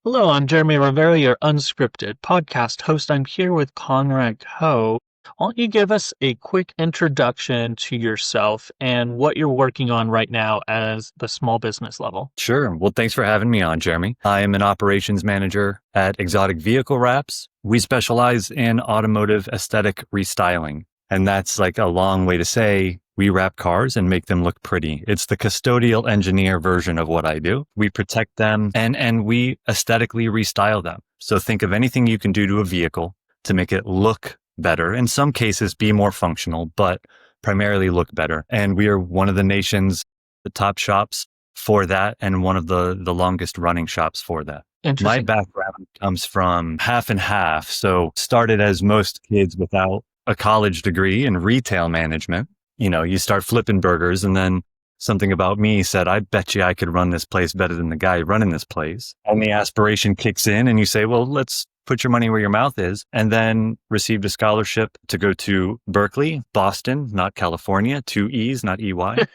Hello, I'm Jeremy Rivera, your unscripted podcast host. I'm here with Conrad Ho. Why don't you give us a quick introduction to yourself and what you're working on right now as the small business level? Sure. Well, thanks for having me on, Jeremy. I am an operations manager at Exotic Vehicle Wraps. We specialize in automotive aesthetic restyling. And that's like a long way to say we wrap cars and make them look pretty. It's the custodial engineer version of what I do. We protect them and we aesthetically restyle them. So think of anything you can do to a vehicle to make it look better. In some cases, be more functional, but primarily look better. And we are one of the nation's top shops for that and one of the longest running shops for that. My Interesting. background comes from half and half. So started as most kids without a college degree in retail management. You know, you start flipping burgers and then something about me said, I bet you I could run this place better than the guy running this place. And the aspiration kicks in and you say, well, let's put your money where your mouth is. And then received a scholarship to go to Berkeley, Boston, not California, two E's, not EY.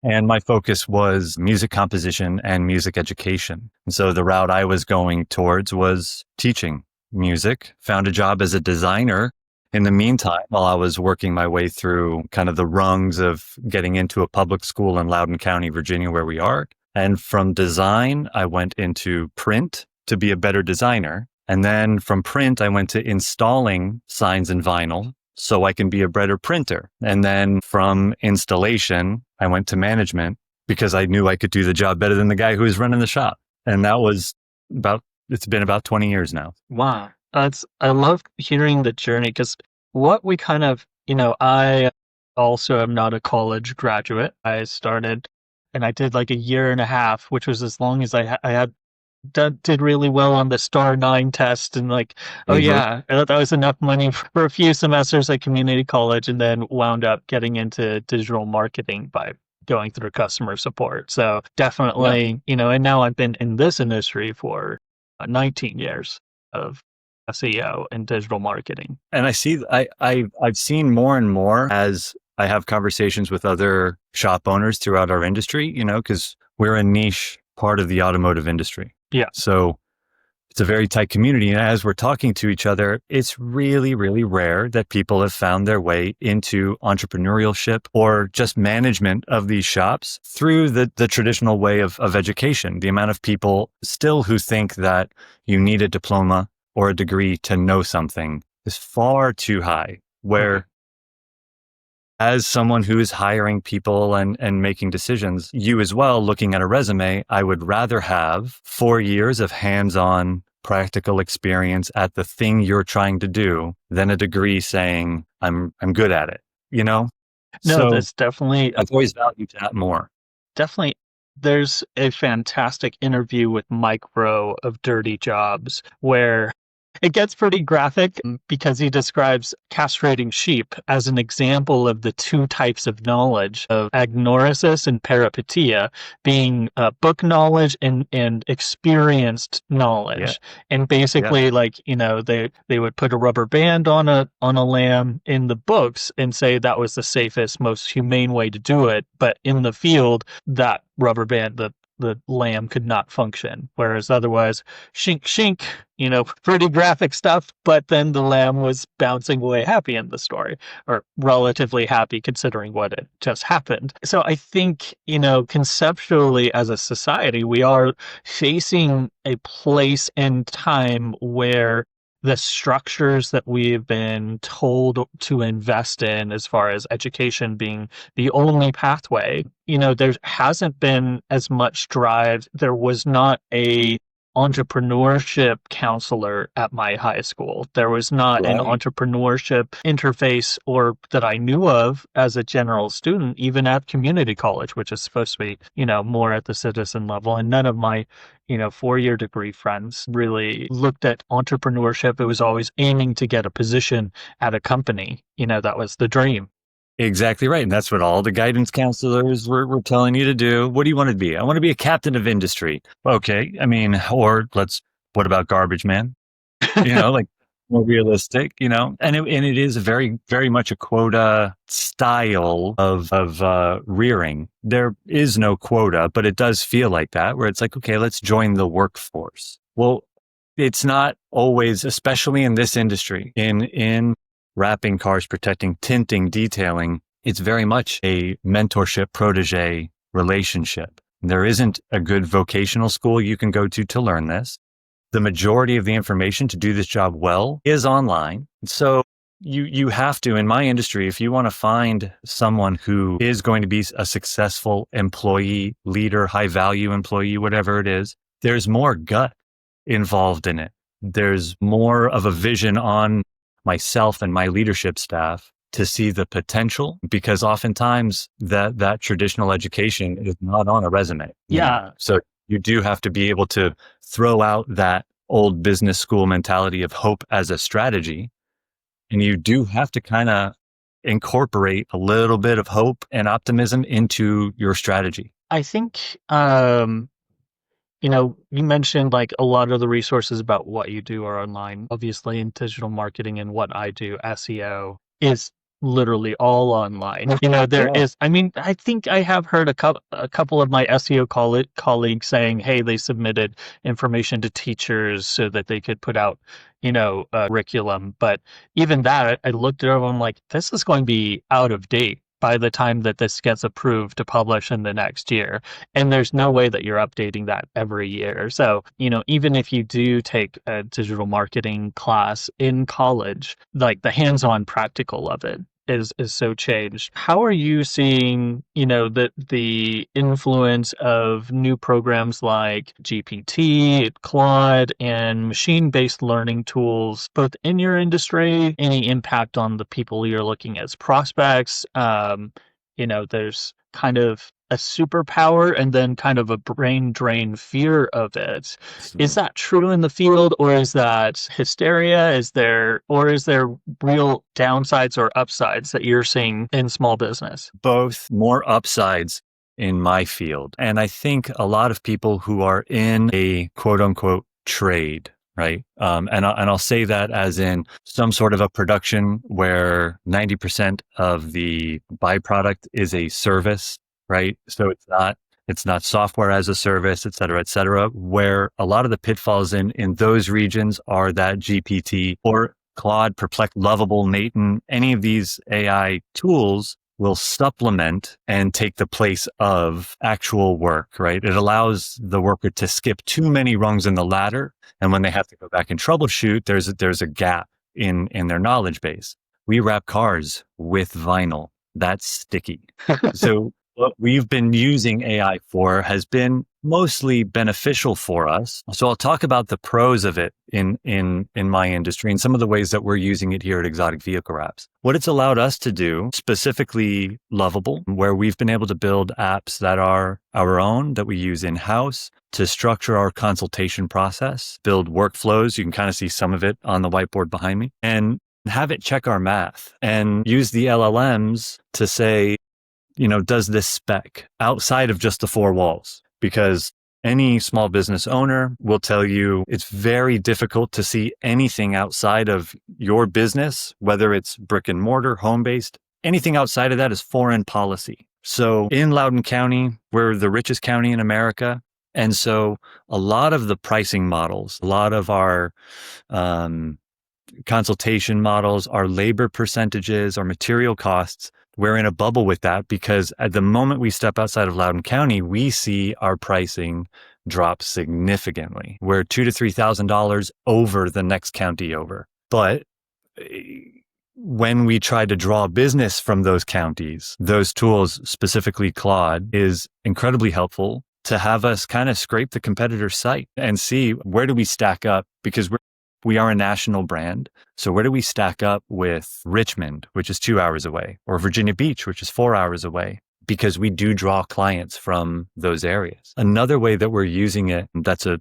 And my focus was music composition and music education. And so the route I was going towards was teaching music, found a job as a designer in the meantime, while I was working my way through kind of the rungs of getting into a public school in Loudoun County, Virginia, where we are. And from design, I went into print to be a better designer. And then from print, I went to installing signs and vinyl so I can be a better printer. And then from installation, I went to management because I knew I could do the job better than the guy who was running the shop. And that was it's been about 20 years now. Wow. I love hearing the journey because what we kind of, I also am not a college graduate. I started and I did like a year and a half, which was as long as I had did really well on the Star 9 test and like, oh yeah, that was enough money for a few semesters at community college and then wound up getting into digital marketing by going through customer support. So definitely, and now I've been in this industry for 19 years of SEO and digital marketing. And I've seen more and more as I have conversations with other shop owners throughout our industry, because we're a niche part of the automotive industry. Yeah. So it's a very tight community. And as we're talking to each other, it's really, really rare that people have found their way into entrepreneurship or just management of these shops through the traditional way of education. The amount of people still who think that you need a diploma or a degree to know something is far too high, where as someone who is hiring people and making decisions, you as well, looking at a resume, I would rather have 4 years of hands-on practical experience at the thing you're trying to do than a degree saying I'm good at it, No, So that's definitely I've always valued that more. definitely. There's a fantastic interview with Mike Rowe of Dirty Jobs where it gets pretty graphic because he describes castrating sheep as an example of the two types of knowledge of agnorisis and peripetia being book knowledge and experienced knowledge. Yeah. And basically they would put a rubber band on a lamb in the books and say that was the safest, most humane way to do it. But in the field, that rubber band, the lamb could not function. Whereas otherwise, shink, shink, pretty graphic stuff, but then the lamb was bouncing away happy in the story, or relatively happy considering what had just happened. So I think, conceptually as a society, we are facing a place and time where the structures that we've been told to invest in as far as education being the only pathway, there hasn't been as much drive. There was not a entrepreneurship counselor at my high school. There was not an entrepreneurship interface or that I knew of as a general student, even at community college, which is supposed to be, more at the citizen level. And none of my, 4-year degree friends really looked at entrepreneurship. It was always aiming to get a position at a company. That was the dream. Exactly right. And that's what all the guidance counselors were telling you to do. What do you want to be? I want to be a captain of industry. Okay. I mean, what about garbage man? Like more realistic, and it is very, very much a quota style of rearing. There is no quota, but it does feel like that where it's like, okay, let's join the workforce. Well, it's not always, especially in this industry, in wrapping cars, protecting, tinting, detailing, it's very much a mentorship protege relationship. There isn't a good vocational school you can go to learn this. The majority of the information to do this job well is online. So you have to, in my industry, if you want to find someone who is going to be a successful employee, leader, high value employee, whatever it is, there's more gut involved in it. There's more of a vision on myself and my leadership staff to see the potential, because oftentimes that traditional education is not on a resume. Yeah. So you do have to be able to throw out that old business school mentality of hope as a strategy. And you do have to kind of incorporate a little bit of hope and optimism into your strategy. I think, you mentioned like a lot of the resources about what you do are online. Obviously, in digital marketing and what I do, SEO is literally all online. There Yeah. is, I mean, I think I have heard a couple of my SEO colleagues saying, hey, they submitted information to teachers so that they could put out, curriculum. But even that, I looked it over, I'm like, this is going to be out of date by the time that this gets approved to publish in the next year. And there's no way that you're updating that every year. So, even if you do take a digital marketing class in college, like the hands-on practical of it is so changed. How are you seeing, the influence of new programs like GPT, Claude, and machine-based learning tools, both in your industry, any impact on the people you're looking as prospects? There's kind of a superpower and then kind of a brain drain fear of it. Is that true in the field, or is that hysteria? Is there real downsides or upsides that you're seeing in small business? Both more upsides in my field. And I think a lot of people who are in a quote unquote trade, right? And I'll say that as in some sort of a production where 90% of the byproduct is a service, right? So it's not software as a service, et cetera, where a lot of the pitfalls in those regions are that GPT or Claude, Perplex, Lovable, Naton, any of these AI tools will supplement and take the place of actual work, right? It allows the worker to skip too many rungs in the ladder. And when they have to go back and troubleshoot, there's a gap in their knowledge base. We wrap cars with vinyl. That's sticky. So what we've been using AI for has been mostly beneficial for us. So I'll talk about the pros of it in my industry and some of the ways that we're using it here at Exotic Vehicle Wraps. What it's allowed us to do, specifically Lovable, where we've been able to build apps that are our own, that we use in-house to structure our consultation process, build workflows. You can kind of see some of it on the whiteboard behind me, and have it check our math and use the LLMs to say, does this spec outside of just the four walls? Because any small business owner will tell you it's very difficult to see anything outside of your business, whether it's brick and mortar, home-based. Anything outside of that is foreign policy. So in Loudoun County, we're the richest county in America. And so a lot of the pricing models, a lot of our consultation models, our labor percentages, our material costs, we're in a bubble with that because at the moment we step outside of Loudoun County, we see our pricing drop significantly. We're $2,000 to $3,000 over the next county over. But when we try to draw business from those counties, those tools, specifically Claude, is incredibly helpful to have us kind of scrape the competitor's site and see where do we stack up, because we are a national brand. So where do we stack up with Richmond, which is 2 hours away, or Virginia Beach, which is 4 hours away? Because we do draw clients from those areas. Another way that we're using it, that's a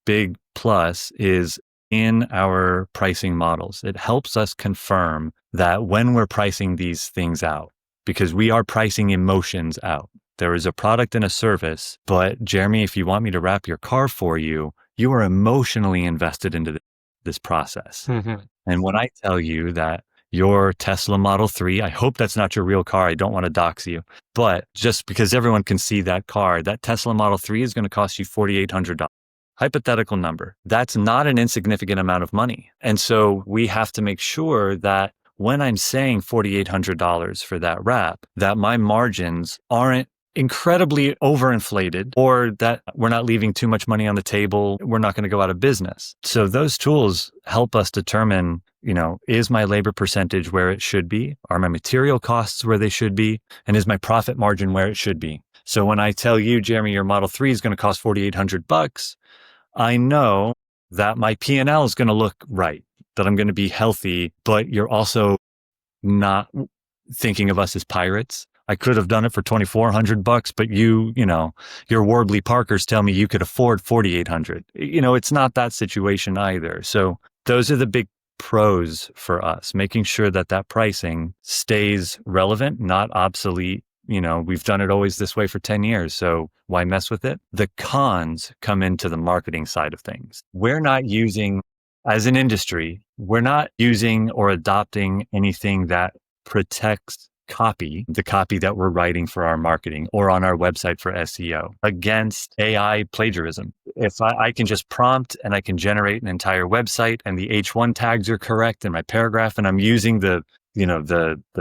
big plus, is in our pricing models. It helps us confirm that when we're pricing these things out, because we are pricing emotions out. There is a product and a service, but Jeremy, if you want me to wrap your car for you, you are emotionally invested into this process. Mm-hmm. And when I tell you that your Tesla Model 3, I hope that's not your real car. I don't want to dox you, but just because everyone can see that car, that Tesla Model 3 is going to cost you $4,800. hypothetical number. That's not an insignificant amount of money. And so we have to make sure that when I'm saying $4,800 for that wrap, that my margins aren't incredibly overinflated, or that we're not leaving too much money on the table. We're not going to go out of business. So those tools help us determine, is my labor percentage where it should be? Are my material costs where they should be? And is my profit margin where it should be? So when I tell you, Jeremy, your Model 3 is going to cost $4,800, I know that my P&L is going to look right, that I'm going to be healthy, but you're also not thinking of us as pirates. I could have done it for $2,400, but your Warbley Parkers tell me you could afford $4,800. It's not that situation either. So those are the big pros for us, making sure that pricing stays relevant, not obsolete. We've done it always this way for 10 years. So why mess with it? The cons come into the marketing side of things. As an industry, we're not using or adopting anything that protects the copy that we're writing for our marketing or on our website for SEO against AI plagiarism. If I can just prompt and I can generate an entire website and the H1 tags are correct in my paragraph, and I'm using the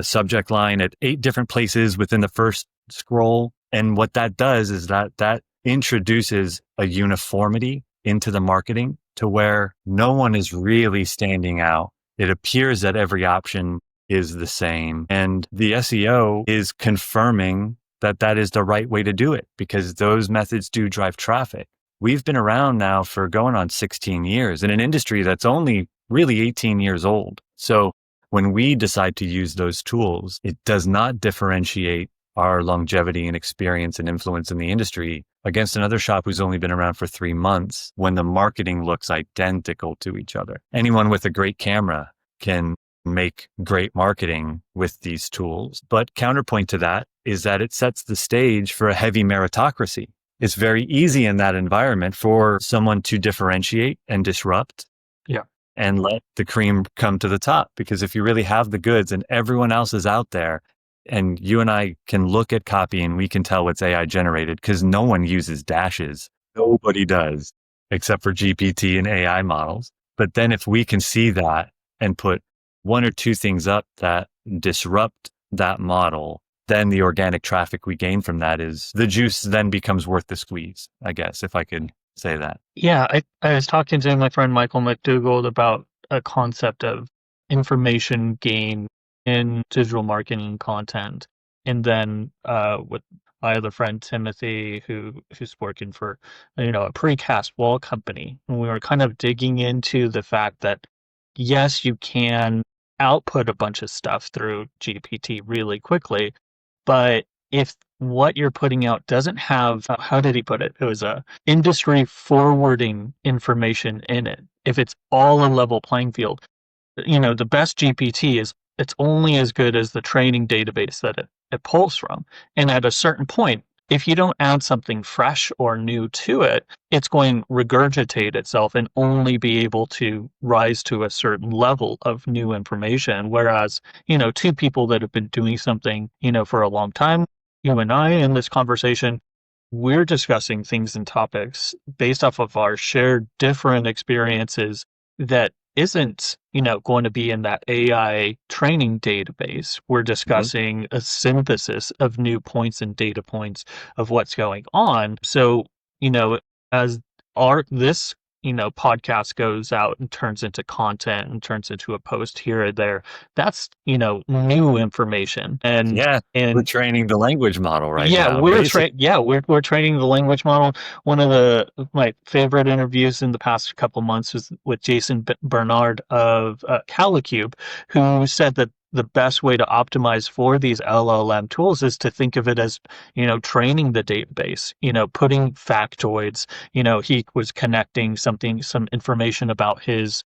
subject line at 8 different places within the first scroll. And what that does is that introduces a uniformity into the marketing to where no one is really standing out. It appears that every option is the same. And the SEO is confirming that is the right way to do it, because those methods do drive traffic. We've been around now for going on 16 years in an industry that's only really 18 years old. So when we decide to use those tools, it does not differentiate our longevity and experience and influence in the industry against another shop who's only been around for 3 months when the marketing looks identical to each other. Anyone with a great camera can make great marketing with these tools. But counterpoint to that is that it sets the stage for a heavy meritocracy. It's very easy in that environment for someone to differentiate and disrupt. Yeah. And let the cream come to the top. Because if you really have the goods and everyone else is out there, and you and I can look at copy and we can tell what's AI generated, because no one uses dashes. Nobody does, except for GPT and AI models. But then if we can see that and put 1 or 2 things up that disrupt that model, then the organic traffic we gain from that is the juice then becomes worth the squeeze, I guess, if I could say that. Yeah, I was talking to my friend Michael McDougall about a concept of information gain in digital marketing content. And then with my other friend Timothy, who's working for a precast wall company, and we were kind of digging into the fact that yes, you can output a bunch of stuff through GPT really quickly, but if what you're putting out doesn't have, how did he put it? It was a industry forwarding information in it. If it's all a level playing field, the best GPT is it's only as good as the training database that it pulls from. And at a certain point, if you don't add something fresh or new to it, it's going to regurgitate itself and only be able to rise to a certain level of new information. Whereas, 2 people that have been doing something, for a long time, you and I in this conversation, we're discussing things and topics based off of our shared different experiences that isn't, going to be in that AI training database. We're discussing a synthesis of new points and data points of what's going on. So, as this podcast goes out and turns into content and turns into a post here or there, that's, new information. And we're training the language model right now. We're training the language model. One of my favorite interviews in the past couple months was with Jason Bernard of Calicube, who said that the best way to optimize for these LLM tools is to think of it as, training the database, putting factoids. He was connecting some information about his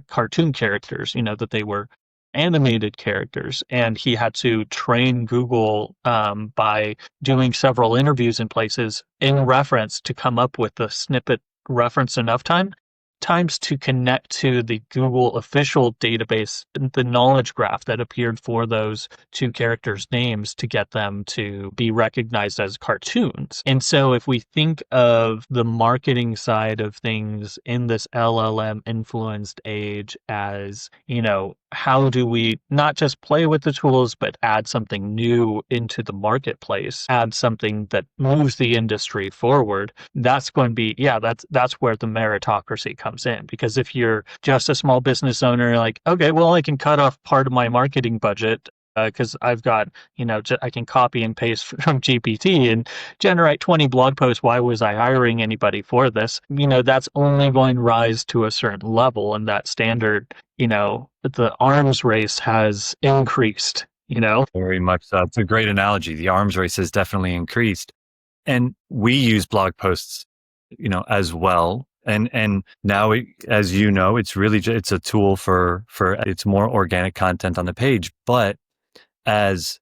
cartoon characters, that they were animated characters, and he had to train Google by doing several interviews in places in reference to come up with the snippet reference enough time. times to connect to the Google official database, the knowledge graph that appeared for those two characters' names to get them to be recognized as cartoons. And so if we think of the marketing side of things in this LLM influenced age as, how do we not just play with the tools, but add something new into the marketplace, add something that moves the industry forward? That's going to be, yeah, that's where the meritocracy comes in. Because if you're just a small business owner, like, okay, well, I can cut off part of my marketing budget because I've got, I can copy and paste from GPT and generate 20 blog posts. Why was I hiring anybody for this? That's only going to rise to a certain level, and that standard, the arms race has increased. Very much so. It's a great analogy. The arms race has definitely increased. And we use blog posts, as well. And now, as you know, it's really it's a tool for it's more organic content on the page. But as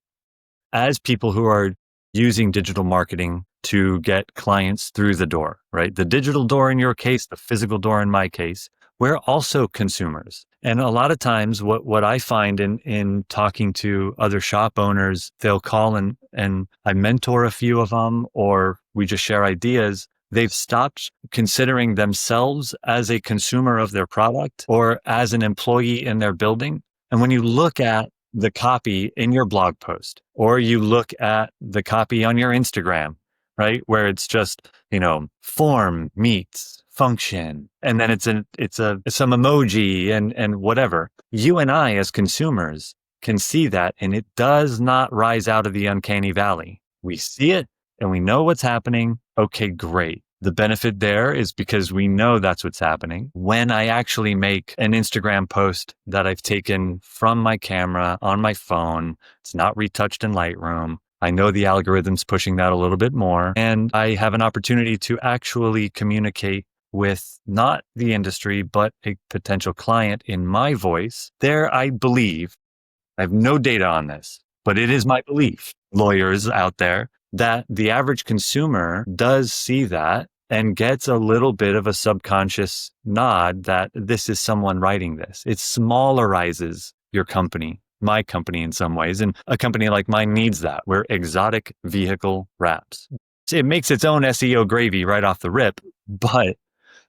people who are using digital marketing to get clients through the door, right? The digital door in your case, the physical door in my case, we're also consumers. And a lot of times what I find in talking to other shop owners, they'll call and I mentor a few of them, or we just share ideas. They've stopped considering themselves as a consumer of their product or as an employee in their building. And when you look at the copy in your blog post, or you look at the copy on your Instagram, right? Where it's just, form meets function. And then it's some emoji and whatever. You and I as consumers can see that, and it does not rise out of the uncanny valley. We see it and we know what's happening. Okay, great. The benefit there is because we know that's what's happening. When I actually make an Instagram post that I've taken from my camera on my phone, it's not retouched in Lightroom. I know the algorithm's pushing that a little bit more, and I have an opportunity to actually communicate with not the industry, but a potential client in my voice. There, I believe, I have no data on this, but it is my belief, lawyers out there, that the average consumer does see that and gets a little bit of a subconscious nod that this is someone writing this. It smallerises your company, my company in some ways. And a company like mine needs that. We're exotic vehicle wraps. It makes its own SEO gravy right off the rip, but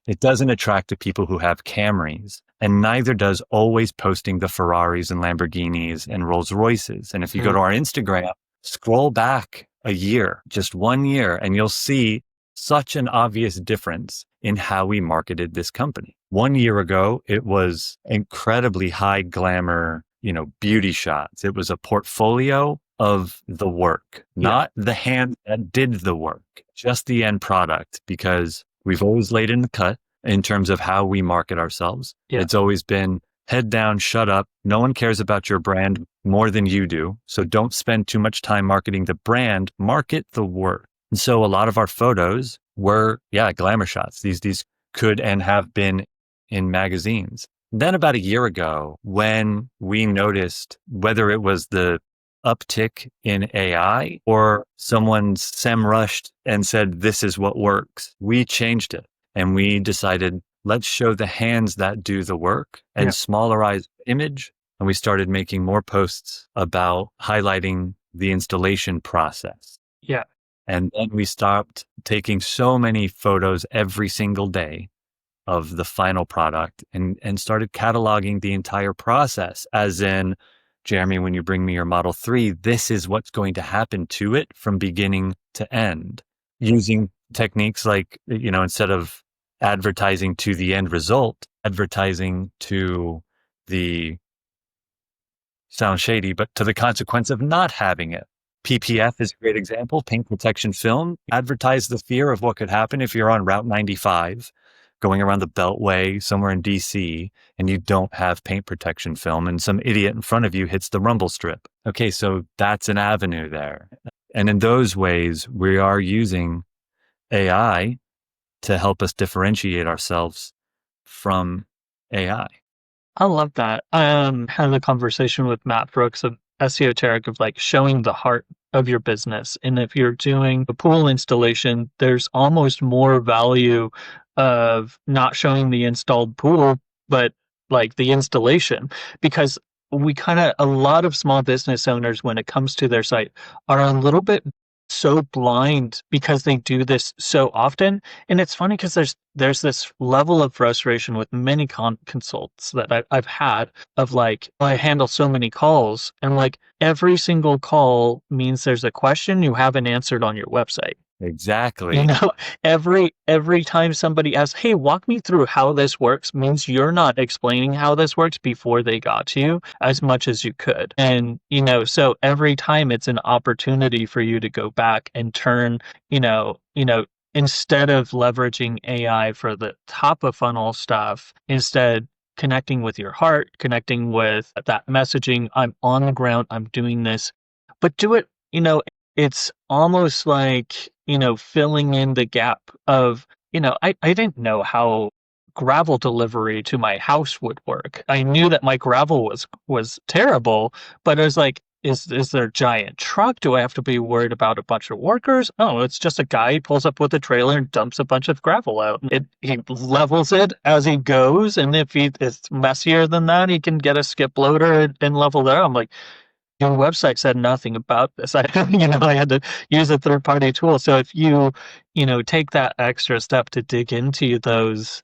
it doesn't attract the people who have Camrys, and neither does always posting the Ferraris and Lamborghinis and Rolls Royces. And if you go to our Instagram, scroll back a year, just 1 year, and you'll see such an obvious difference in how we marketed this company. 1 year ago, it was incredibly high glamour, beauty shots. It was a portfolio of the work, not the hand that did the work, just the end product, because we've always laid in the cut in terms of how we market ourselves. Yeah. It's always been head down, shut up. No one cares about your brand more than you do. So don't spend too much time marketing the brand, market the work. And so a lot of our photos were, glamour shots. These could and have been in magazines. Then about a year ago, when we noticed whether it was the uptick in AI or someone's SEMrushed and said, this is what works, we changed it. And we decided, let's show the hands that do the work and smallerize the image. And we started making more posts about highlighting the installation process. Yeah. And then we stopped taking so many photos every single day of the final product and started cataloging the entire process, as in, Jeremy, when you bring me your Model 3, this is what's going to happen to it from beginning to end, using techniques like, instead of advertising to the end result, advertising to the, sound shady, but to the consequence of not having it. PPF is a great example, paint protection film. Advertise the fear of what could happen if you're on Route 95 going around the Beltway somewhere in DC and you don't have paint protection film and some idiot in front of you hits the rumble strip. Okay, so that's an avenue there. And in those ways, we are using AI to help us differentiate ourselves from AI. I love that. I had a conversation with Matt Brooks of Esoteric of like showing the heart of your business. And if you're doing a pool installation, there's almost more value of not showing the installed pool, but like the installation, because a lot of small business owners, when it comes to their site, are a little bit so blind because they do this so often. And it's funny because there's this level of frustration with many consults that I've had of like, I handle so many calls, and like every single call means there's a question you haven't answered on your website. You Exactly. know, every time somebody asks, "Hey, walk me through how this works," means you're not explaining how this works before they got to you as much as you could. And, so every time it's an opportunity for you to go back and turn, instead of leveraging AI for the top of funnel stuff, instead connecting with your heart, connecting with that messaging, I'm on the ground, I'm doing this, but do it, it's almost like, filling in the gap of, I didn't know how gravel delivery to my house would work. I knew that my gravel was terrible, but I was like, is there a giant truck? Do I have to be worried about a bunch of workers? Oh, it's just a guy who pulls up with a trailer and dumps a bunch of gravel out. He levels it as he goes, and if it's messier than that, he can get a skip loader and level it out. I'm like, your website said nothing about this. I had to use a third party tool. So if you, take that extra step to dig into those,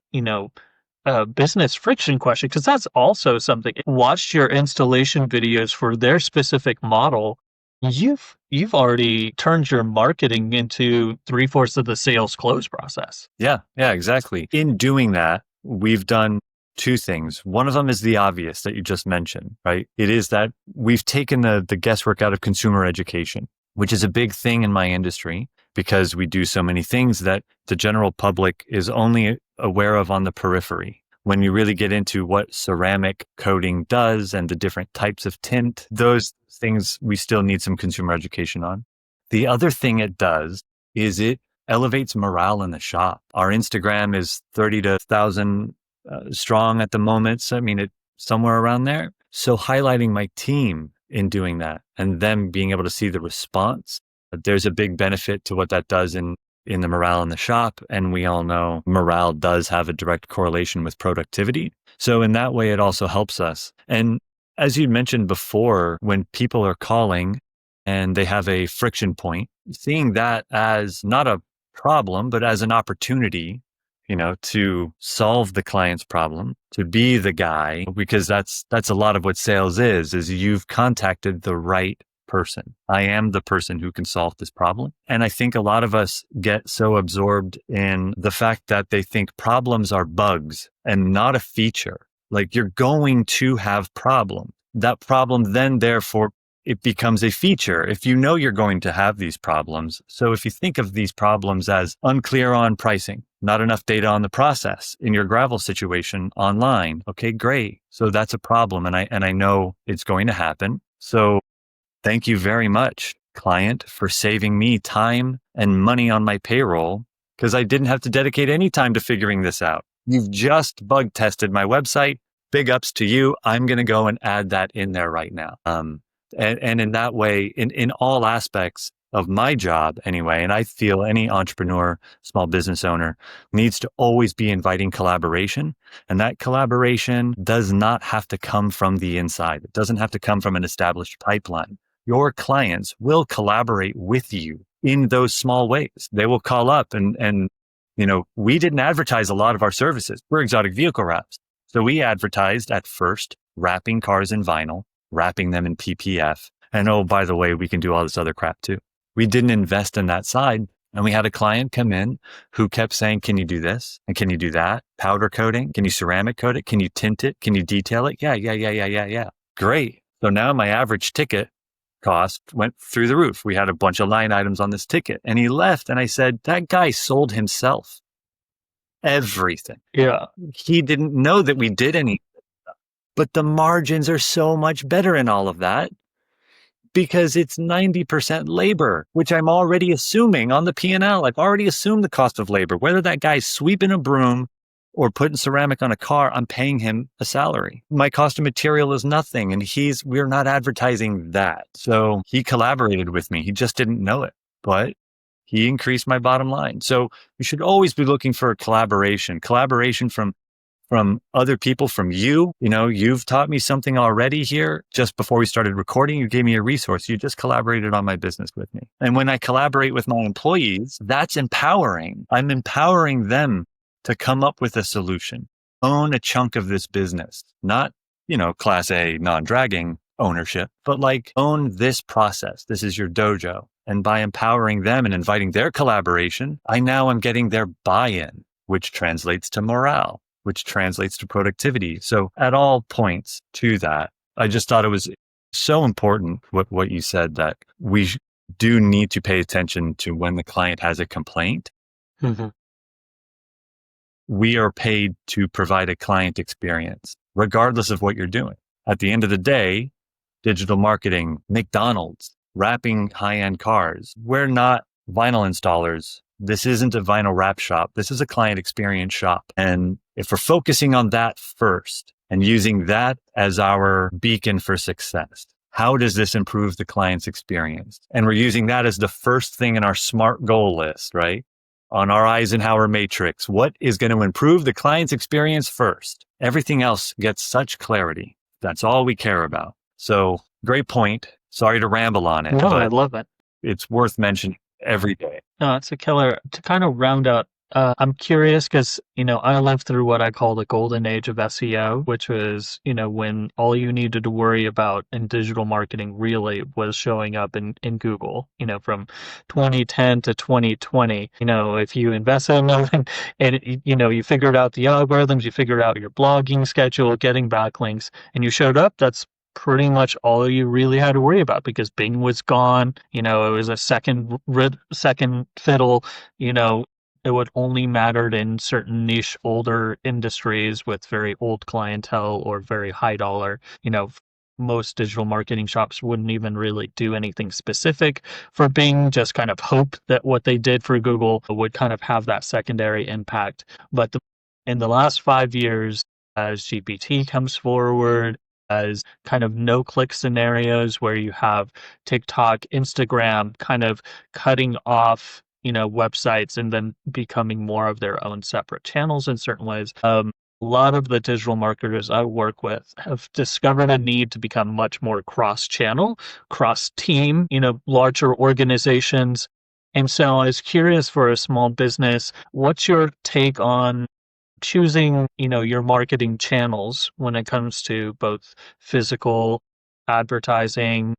business friction question, because that's also something. Watched your installation videos for their specific model. You've already turned your marketing into three-fourths of the sales close process. Yeah, exactly. In doing that, we've done two things. One of them is the obvious that you just mentioned, right? It is that we've taken the guesswork out of consumer education, which is a big thing in my industry because we do so many things that the general public is only aware of on the periphery. When you really get into what ceramic coating does and the different types of tint, those things we still need some consumer education on. The other thing it does is it elevates morale in the shop. Our Instagram is 30 to 1,000 strong at the moment. So, I mean, it's somewhere around there. So highlighting my team in doing that and them being able to see the response, there's a big benefit to what that does in the morale in the shop. And we all know morale does have a direct correlation with productivity. So in that way, it also helps us. And as you mentioned before, when people are calling and they have a friction point, seeing that as not a problem, but as an opportunity, to solve the client's problem, to be the guy, because that's a lot of what sales is you've contacted the right person. I am the person who can solve this problem. And I think a lot of us get so absorbed in the fact that they think problems are bugs and not a feature. Like you're going to have problems. That problem then, therefore, it becomes a feature if you know you're going to have these problems. So if you think of these problems as unclear on pricing, not enough data on the process in your gravel situation online, okay, great. So that's a problem. And I know it's going to happen. So thank you very much, client, for saving me time and money on my payroll because I didn't have to dedicate any time to figuring this out. You've just bug tested my website. Big ups to you. I'm going to go and add that in there right now. And in that way, in all aspects of my job anyway, and I feel any entrepreneur, small business owner needs to always be inviting collaboration. And that collaboration does not have to come from the inside. It doesn't have to come from an established pipeline. Your clients will collaborate with you in those small ways. They will call up and we didn't advertise a lot of our services. We're exotic vehicle wraps. So we advertised at first wrapping cars in vinyl, wrapping them in PPF. And oh, by the way, we can do all this other crap too. We didn't invest in that side. And we had a client come in who kept saying, can you do this? And can you do that? Powder coating? Can you ceramic coat it? Can you tint it? Can you detail it? Yeah. Great. So now my average ticket cost went through the roof. We had a bunch of line items on this ticket and he left. And I said, that guy sold himself everything. Yeah. He didn't know that we did any. But the margins are so much better in all of that because it's 90% labor, which I'm already assuming on the P&L. I've already assumed the cost of labor. Whether that guy's sweeping a broom or putting ceramic on a car, I'm paying him a salary. My cost of material is nothing. And we're not advertising that. So he collaborated with me. He just didn't know it. But He increased my bottom line. So you should always be looking for collaboration from other people, from you. You've taught me something already here. Just before we started recording, you gave me a resource. You just collaborated on my business with me. And when I collaborate with my employees, that's empowering. I'm empowering them to come up with a solution, own a chunk of this business, not, class A non-dragging ownership, but like own this process. This is your dojo. And by empowering them and inviting their collaboration, I now am getting their buy-in, which translates to morale, which translates to productivity. So at all points to that, I just thought it was so important what you said, that we do need to pay attention to when the client has a complaint. Mm-hmm. We are paid to provide a client experience, regardless of what you're doing. At the end of the day, digital marketing, McDonald's, wrapping high-end cars. We're not vinyl installers. This isn't a vinyl wrap shop. This is a client experience shop. And if we're focusing on that first and using that as our beacon for success, how does this improve the client's experience? And we're using that as the first thing in our SMART goal list, right? On our Eisenhower matrix, what is going to improve the client's experience first? Everything else gets such clarity. That's all we care about. So great point. Sorry to ramble on it, No, I but love it. it's worth mentioning every day. No, it's a killer. To kind of round out, I'm curious because, I lived through what I call the golden age of SEO, which was, when all you needed to worry about in digital marketing really was showing up in Google, from 2010 to 2020. If you invested in them and, you figured out the algorithms, you figured out your blogging schedule, getting backlinks, and you showed up, that's pretty much all you really had to worry about because Bing was gone. It was a second fiddle. It would only mattered in certain niche older industries with very old clientele or very high dollar. Most digital marketing shops wouldn't even really do anything specific for Bing, just kind of hope that what they did for Google would kind of have that secondary impact. But in the last 5 years, as GPT comes forward, as kind of no-click scenarios where you have TikTok, Instagram kind of cutting off, websites and then becoming more of their own separate channels in certain ways. A lot of the digital marketers I work with have discovered a need to become much more cross-channel, cross-team, larger organizations. And so I was curious for a small business, what's your take on choosing, your marketing channels when it comes to both physical advertising,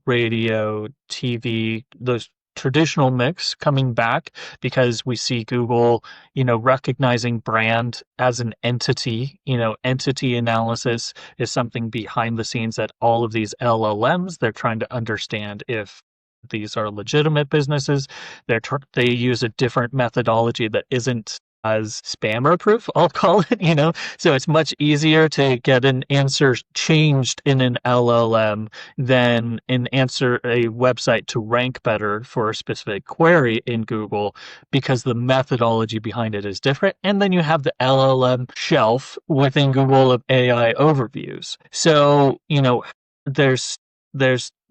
radio, TV, those traditional mix coming back because we see Google, recognizing brand as an entity, entity analysis is something behind the scenes that all of these LLMs, they're trying to understand if these are legitimate businesses. They use a different methodology that isn't as spammer proof, I'll call it, So it's much easier to get an answer changed in an LLM than answer a website to rank better for a specific query in Google because the methodology behind it is different. And then you have the LLM shelf within Google of AI overviews. So, there's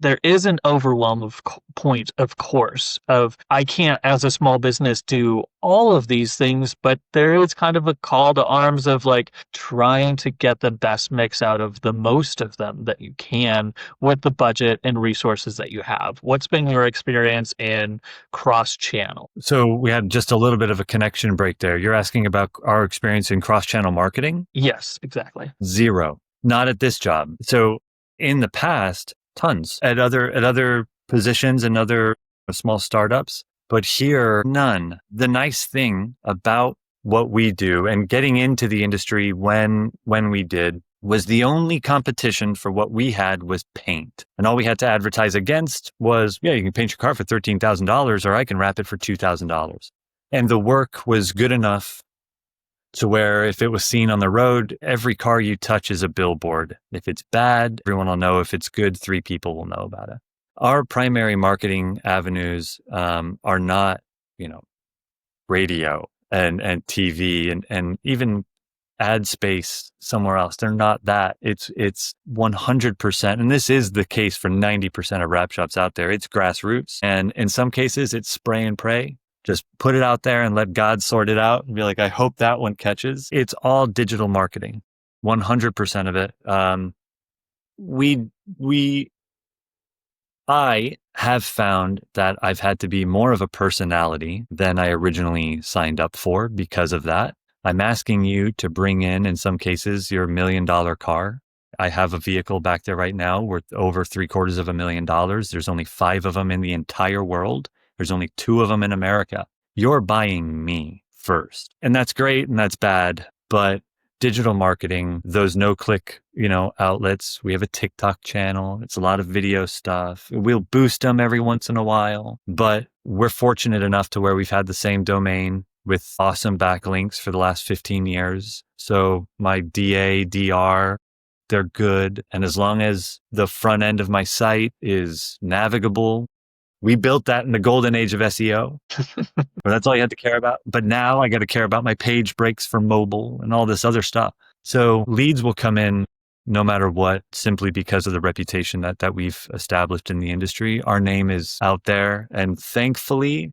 there is an overwhelm of point, of course, of I can't as a small business do all of these things, but there is kind of a call to arms of like trying to get the best mix out of the most of them that you can with the budget and resources that you have. What's been your experience in cross-channel? So we had just a little bit of a connection break there. You're asking about our experience in cross-channel marketing? Yes, exactly. Zero. Not at this job. So in the past, tons at other positions and other small startups, but here, none. The nice thing about what we do and getting into the industry when we did was the only competition for what we had was paint. And all we had to advertise against was, yeah, you can paint your car for $13,000 or I can wrap it for $2,000. And the work was good enough to where if it was seen on the road, every car you touch is a billboard. If it's bad, everyone will know. If it's good, 3 people will know about it. Our primary marketing avenues are not, radio and TV and even ad space somewhere else. They're not that. It's 100%. And this is the case for 90% of wrap shops out there. It's grassroots. And in some cases, it's spray and pray. Just put it out there and let God sort it out and be like, I hope that one catches. It's all digital marketing, 100% of it. I have found that I've had to be more of a personality than I originally signed up for because of that. I'm asking you to bring in some cases, your $1 million car. I have a vehicle back there right now worth over $750,000. There's only 5 of them in the entire world. There's only 2 of them in America. You're buying me first. And that's great and that's bad. But digital marketing, those no-click, outlets. We have a TikTok channel. It's a lot of video stuff. We'll boost them every once in a while, but we're fortunate enough to where we've had the same domain with awesome backlinks for the last 15 years. So my DA, DR, they're good. And as long as the front end of my site is navigable, we built that in the golden age of SEO. That's all you had to care about. But now I got to care about my page breaks for mobile and all this other stuff. So leads will come in no matter what, simply because of the reputation that we've established in the industry. Our name is out there, and thankfully,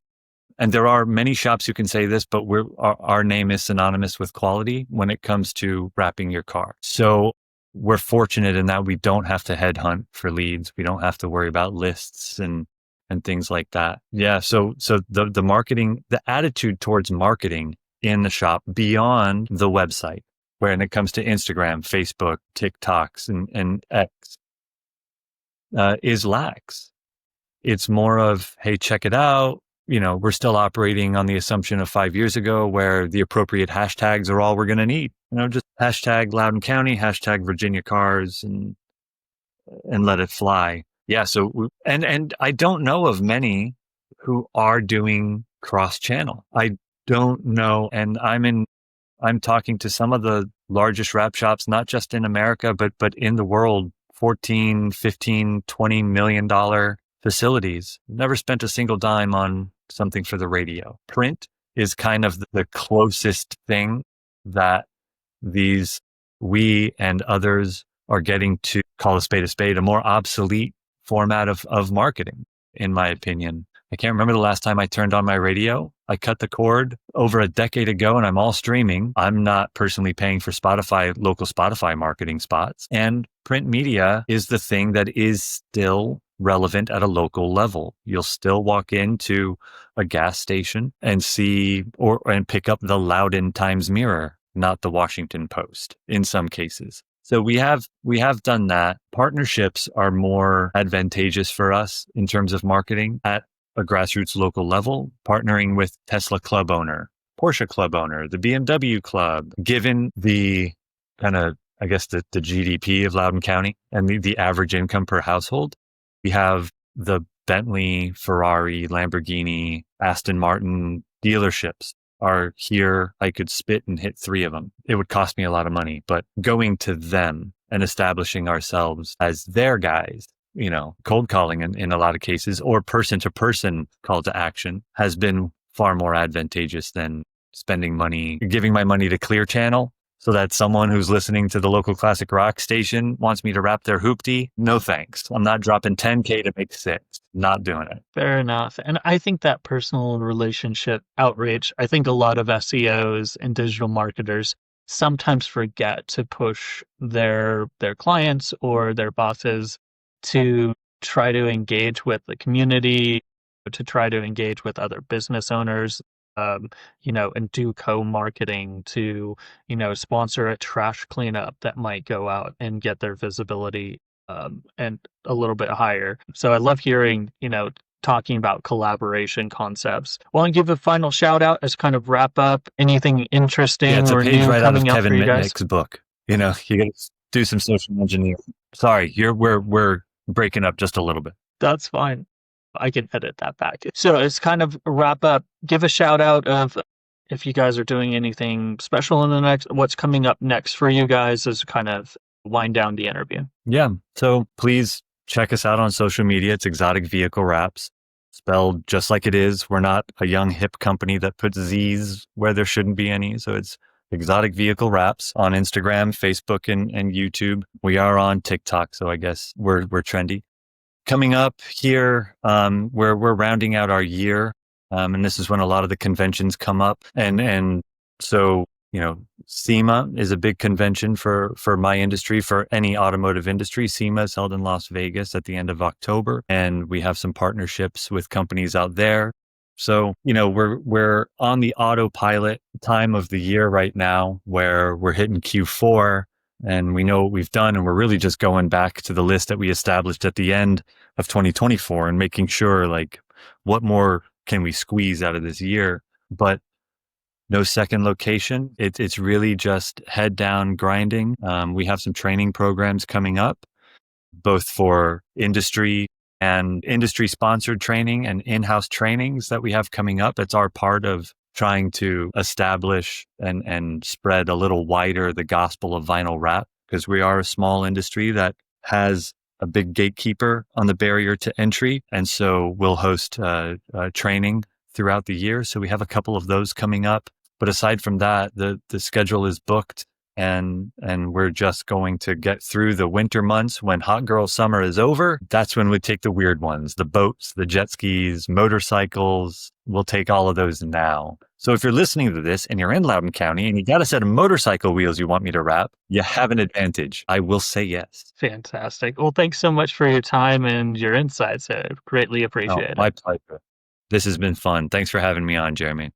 and there are many shops who can say this, but our name is synonymous with quality when it comes to wrapping your car. So we're fortunate in that we don't have to headhunt for leads. We don't have to worry about lists and things like that. Yeah. So the marketing, the attitude towards marketing in the shop beyond the website, when it comes to Instagram, Facebook, TikToks, and X, is lax. It's more of, hey, check it out. We're still operating on the assumption of 5 years ago where the appropriate hashtags are all we're going to need. Just hashtag Loudoun County, hashtag Virginia cars, and let it fly. Yeah. So, and I don't know of many who are doing cross-channel. I don't know. And I'm talking to some of the largest wrap shops, not just in America, but in the world, 14, 15, $20 million facilities. Never spent a single dime on something for the radio. Print is kind of the closest thing that we and others are getting to call a spade, a more obsolete format of marketing, in my opinion. I can't remember the last time I turned on my radio. I cut the cord over a decade ago and I'm all streaming. I'm not personally paying for local Spotify marketing spots. And print media is the thing that is still relevant at a local level. You'll still walk into a gas station and see and pick up the Loudoun Times Mirror, not the Washington Post in some cases. So we have done that. Partnerships are more advantageous for us in terms of marketing at a grassroots local level, partnering with Tesla club owner, Porsche club owner, the BMW club, given the kind of, I guess, the GDP of Loudoun County and the average income per household. We have the Bentley, Ferrari, Lamborghini, Aston Martin dealerships are here. I could spit and hit 3 of them. It would cost me a lot of money, but going to them and establishing ourselves as their guys, cold calling in a lot of cases, or person to person call to action, has been far more advantageous than spending money, giving my money to Clear Channel so that someone who's listening to the local classic rock station wants me to wrap their hoopty. No thanks. I'm not dropping 10K to make 6. Not doing it. Fair enough. And I think that personal relationship outreach, I think a lot of SEOs and digital marketers sometimes forget to push their clients or their bosses to try to engage with the community, to try to engage with other business owners, and do co-marketing to, sponsor a trash cleanup that might go out and get their visibility and a little bit higher. So I love hearing, talking about collaboration concepts. Want to give a final shout out as kind of wrap up? Anything interesting it's or a page new right out of coming up Kevin for you guys? Mitnick's book. You got to do some social engineering. Sorry, we're breaking up just a little bit. That's fine. I can edit that back. So it's kind of wrap up. Give a shout out of if you guys are doing anything special in what's coming up next for you guys as kind of wind down the interview. Yeah. So please check us out on social media. It's Exotic Vehicle Wraps, spelled just like it is. We're not a young hip company that puts Z's where there shouldn't be any. So it's Exotic Vehicle Wraps on Instagram, Facebook, and YouTube. We are on TikTok, so I guess we're trendy. Coming up here, we're rounding out our year, and this is when a lot of the conventions come up, and so SEMA is a big convention for my industry, for any automotive industry. SEMA is held in Las Vegas at the end of October, and we have some partnerships with companies out there. So, we're on the autopilot time of the year right now where we're hitting Q4 and we know what we've done. And we're really just going back to the list that we established at the end of 2024 and making sure, like, what more can we squeeze out of this year? But no second location. It's really just head down grinding. We have some training programs coming up, both for industry and industry sponsored training and in-house trainings that we have coming up. It's our part of trying to establish and spread a little wider the gospel of vinyl wrap, because we are a small industry that has a big gatekeeper on the barrier to entry. And so we'll host training throughout the year. So we have a couple of those coming up. But aside from that, the skedule is booked. And we're just going to get through the winter months. When hot girl summer is over, that's when we take the weird ones, the boats, the jet skis, motorcycles. We'll take all of those now. So if you're listening to this and you're in Loudoun County and you got a set of motorcycle wheels you want me to wrap, you have an advantage. I will say yes. Fantastic. Well, thanks so much for your time and your insights. I greatly Oh, appreciate my it. pleasure. This has been fun. Thanks for having me on, Jeremy.